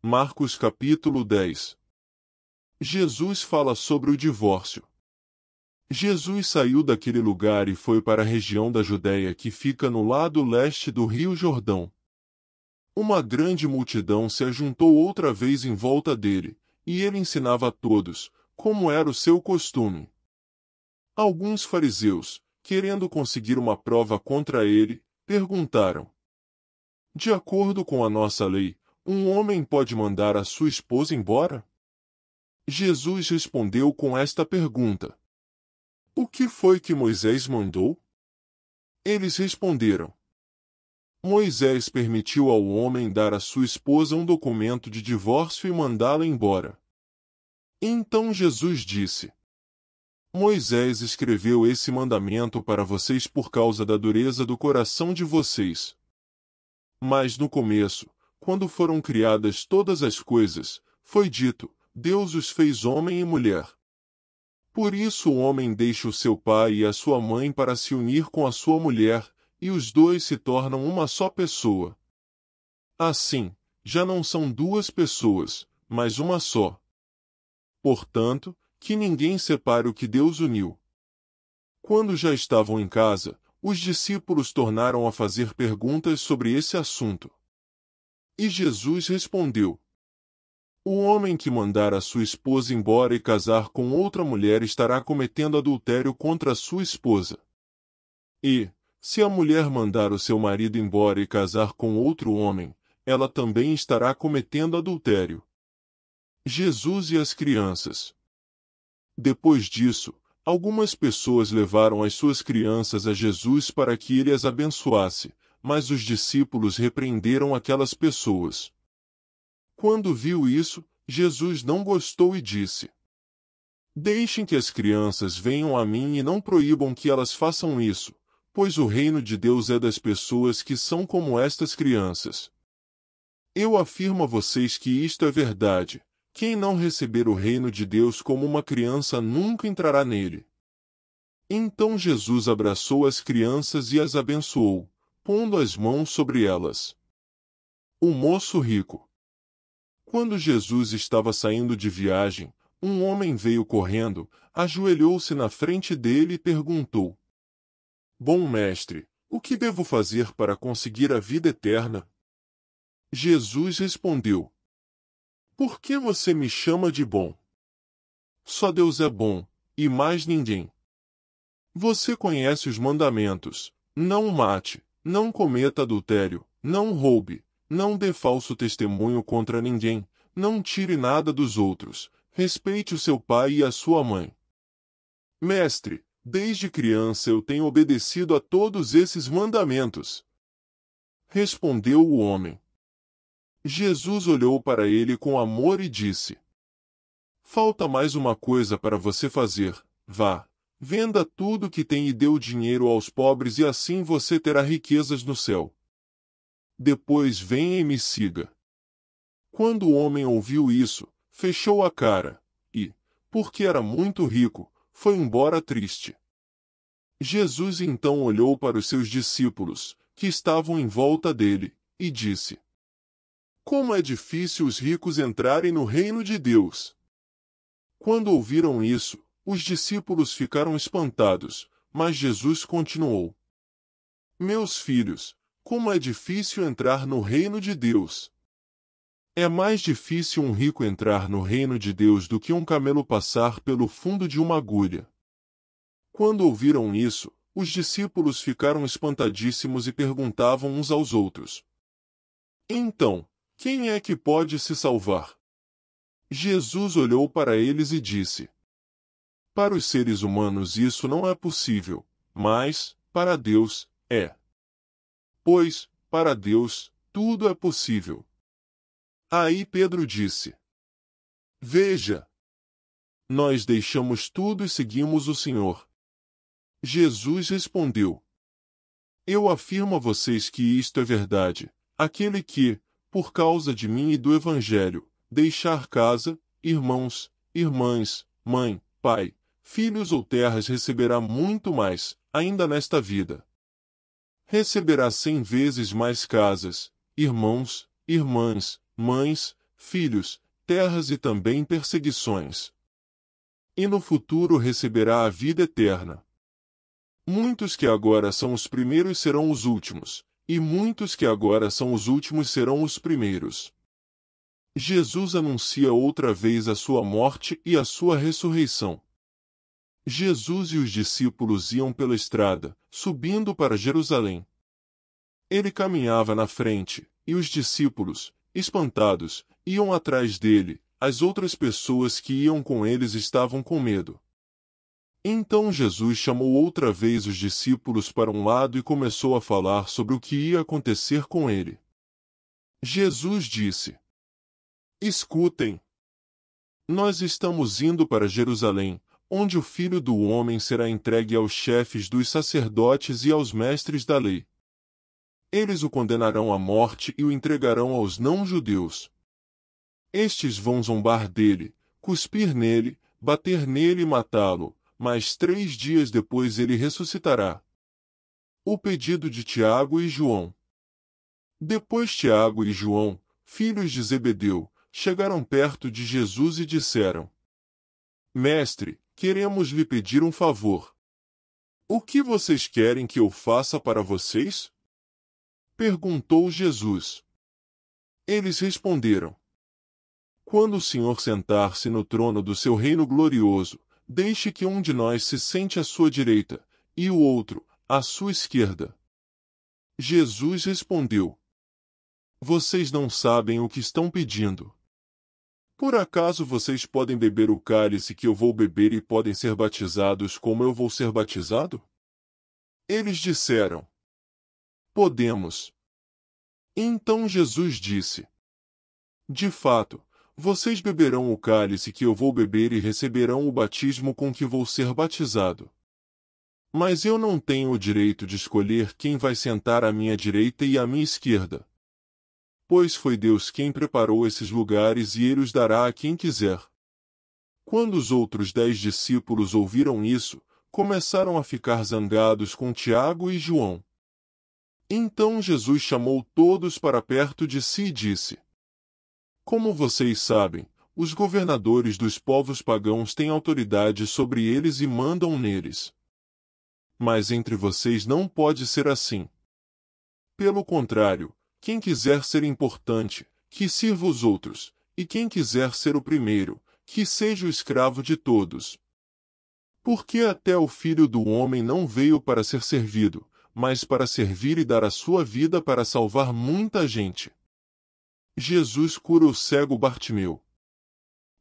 Marcos capítulo 10. Jesus fala sobre o divórcio. Jesus saiu daquele lugar e foi para a região da Judéia que fica no lado leste do rio Jordão. Uma grande multidão se ajuntou outra vez em volta dele, e ele ensinava a todos, como era o seu costume. Alguns fariseus, querendo conseguir uma prova contra ele, perguntaram: de acordo com a nossa lei, um homem pode mandar a sua esposa embora? Jesus respondeu com esta pergunta: o que foi que Moisés mandou? Eles responderam: Moisés permitiu ao homem dar à sua esposa um documento de divórcio e mandá-la embora. Então Jesus disse: Moisés escreveu esse mandamento para vocês por causa da dureza do coração de vocês. Mas no começo, quando foram criadas todas as coisas, foi dito: Deus os fez homem e mulher. Por isso o homem deixa o seu pai e a sua mãe para se unir com a sua mulher, e os dois se tornam uma só pessoa. Assim, já não são duas pessoas, mas uma só. Portanto, que ninguém separe o que Deus uniu. Quando já estavam em casa, os discípulos tornaram a fazer perguntas sobre esse assunto. E Jesus respondeu: o homem que mandar a sua esposa embora e casar com outra mulher estará cometendo adultério contra a sua esposa. E, se a mulher mandar o seu marido embora e casar com outro homem, ela também estará cometendo adultério. Jesus e as crianças. Depois disso, algumas pessoas levaram as suas crianças a Jesus para que ele as abençoasse, mas os discípulos repreenderam aquelas pessoas. Quando viu isso, Jesus não gostou e disse: deixem que as crianças venham a mim e não proíbam que elas façam isso, pois o reino de Deus é das pessoas que são como estas crianças. Eu afirmo a vocês que isto é verdade: quem não receber o reino de Deus como uma criança nunca entrará nele. Então Jesus abraçou as crianças e as abençoou, pondo as mãos sobre elas. O moço rico. Quando Jesus estava saindo de viagem, um homem veio correndo, ajoelhou-se na frente dele e perguntou: bom mestre, o que devo fazer para conseguir a vida eterna? Jesus respondeu: por que você me chama de bom? Só Deus é bom, e mais ninguém. Você conhece os mandamentos: não mate, não cometa adultério, não roube, não dê falso testemunho contra ninguém, não tire nada dos outros, respeite o seu pai e a sua mãe. Mestre, desde criança eu tenho obedecido a todos esses mandamentos. Respondeu o homem. Jesus olhou para ele com amor e disse: falta mais uma coisa para você fazer. Vá, venda tudo que tem e dê o dinheiro aos pobres e assim você terá riquezas no céu. Depois venha e me siga. Quando o homem ouviu isso, fechou a cara, e, porque era muito rico, foi embora triste. Jesus então olhou para os seus discípulos, que estavam em volta dele, e disse: como é difícil os ricos entrarem no reino de Deus! Quando ouviram isso, os discípulos ficaram espantados, mas Jesus continuou: meus filhos, como é difícil entrar no reino de Deus! É mais difícil um rico entrar no reino de Deus do que um camelo passar pelo fundo de uma agulha. Quando ouviram isso, os discípulos ficaram espantadíssimos e perguntavam uns aos outros: então, quem é que pode se salvar? Jesus olhou para eles e disse: para os seres humanos isso não é possível, mas, para Deus, é. Pois, para Deus, tudo é possível. Aí Pedro disse: veja! Nós deixamos tudo e seguimos o Senhor. Jesus respondeu: eu afirmo a vocês que isto é verdade: aquele que, por causa de mim e do Evangelho, deixar casa, irmãos, irmãs, mãe, pai, filhos ou terras receberá muito mais, ainda nesta vida. Receberá 100 vezes mais casas, irmãos, irmãs, mães, filhos, terras e também perseguições. E no futuro receberá a vida eterna. Muitos que agora são os primeiros serão os últimos, e muitos que agora são os últimos serão os primeiros. Jesus anuncia outra vez a sua morte e a sua ressurreição. Jesus e os discípulos iam pela estrada, subindo para Jerusalém. Ele caminhava na frente, e os discípulos, espantados, iam atrás dele. As outras pessoas que iam com eles estavam com medo. Então Jesus chamou outra vez os discípulos para um lado e começou a falar sobre o que ia acontecer com ele. Jesus disse: Escutem. Nós estamos indo para Jerusalém, onde o Filho do Homem será entregue aos chefes dos sacerdotes e aos mestres da lei. Eles o condenarão à morte e o entregarão aos não-judeus. Estes vão zombar dele, cuspir nele, bater nele e matá-lo, mas 3 dias depois ele ressuscitará. O pedido de Tiago e João. Depois Tiago e João, filhos de Zebedeu, chegaram perto de Jesus e disseram: Mestre, queremos lhe pedir um favor. O que vocês querem que eu faça para vocês? Perguntou Jesus. Eles responderam: Quando o Senhor sentar-se no trono do seu reino glorioso, deixe que um de nós se sente à sua direita, e o outro, à sua esquerda. Jesus respondeu: Vocês não sabem o que estão pedindo. Por acaso vocês podem beber o cálice que eu vou beber e podem ser batizados como eu vou ser batizado? Eles disseram: Podemos. Então Jesus disse: De fato, vocês beberão o cálice que eu vou beber e receberão o batismo com que vou ser batizado. Mas eu não tenho o direito de escolher quem vai sentar à minha direita e à minha esquerda. Pois foi Deus quem preparou esses lugares e ele os dará a quem quiser. Quando os outros 10 discípulos ouviram isso, começaram a ficar zangados com Tiago e João. Então Jesus chamou todos para perto de si e disse: Como vocês sabem, os governadores dos povos pagãos têm autoridade sobre eles e mandam neles. Mas entre vocês não pode ser assim. Pelo contrário, quem quiser ser importante, que sirva os outros, e quem quiser ser o primeiro, que seja o escravo de todos. Porque até o Filho do Homem não veio para ser servido, mas para servir e dar a sua vida para salvar muita gente. Jesus cura o cego Bartimeu.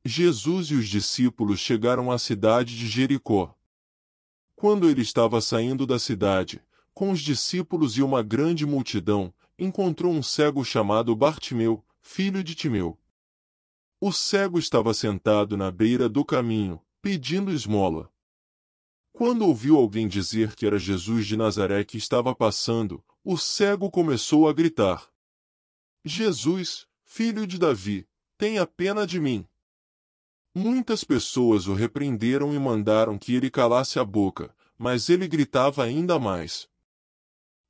Jesus e os discípulos chegaram à cidade de Jericó. Quando ele estava saindo da cidade, com os discípulos e uma grande multidão, encontrou um cego chamado Bartimeu, filho de Timeu. O cego estava sentado na beira do caminho, pedindo esmola. Quando ouviu alguém dizer que era Jesus de Nazaré que estava passando, o cego começou a gritar: Jesus, filho de Davi, tenha pena de mim. Muitas pessoas o repreenderam e mandaram que ele calasse a boca, mas ele gritava ainda mais: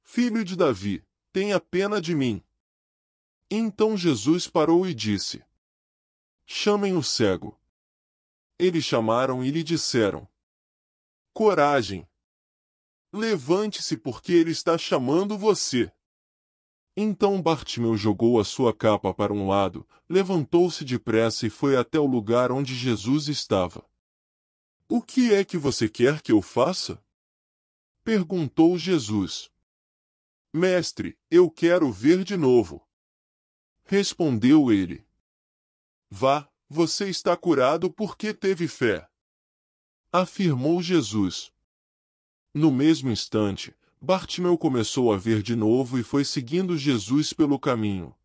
Filho de Davi, tenha pena de mim. Então Jesus parou e disse: Chamem o cego. Eles chamaram e lhe disseram: Coragem! Levante-se porque ele está chamando você. Então Bartimeu jogou a sua capa para um lado, levantou-se depressa e foi até o lugar onde Jesus estava. O que é que você quer que eu faça? Perguntou Jesus. Mestre, eu quero ver de novo. Respondeu ele. Vá, você está curado porque teve fé. Afirmou Jesus. No mesmo instante, Bartimeu começou a ver de novo e foi seguindo Jesus pelo caminho.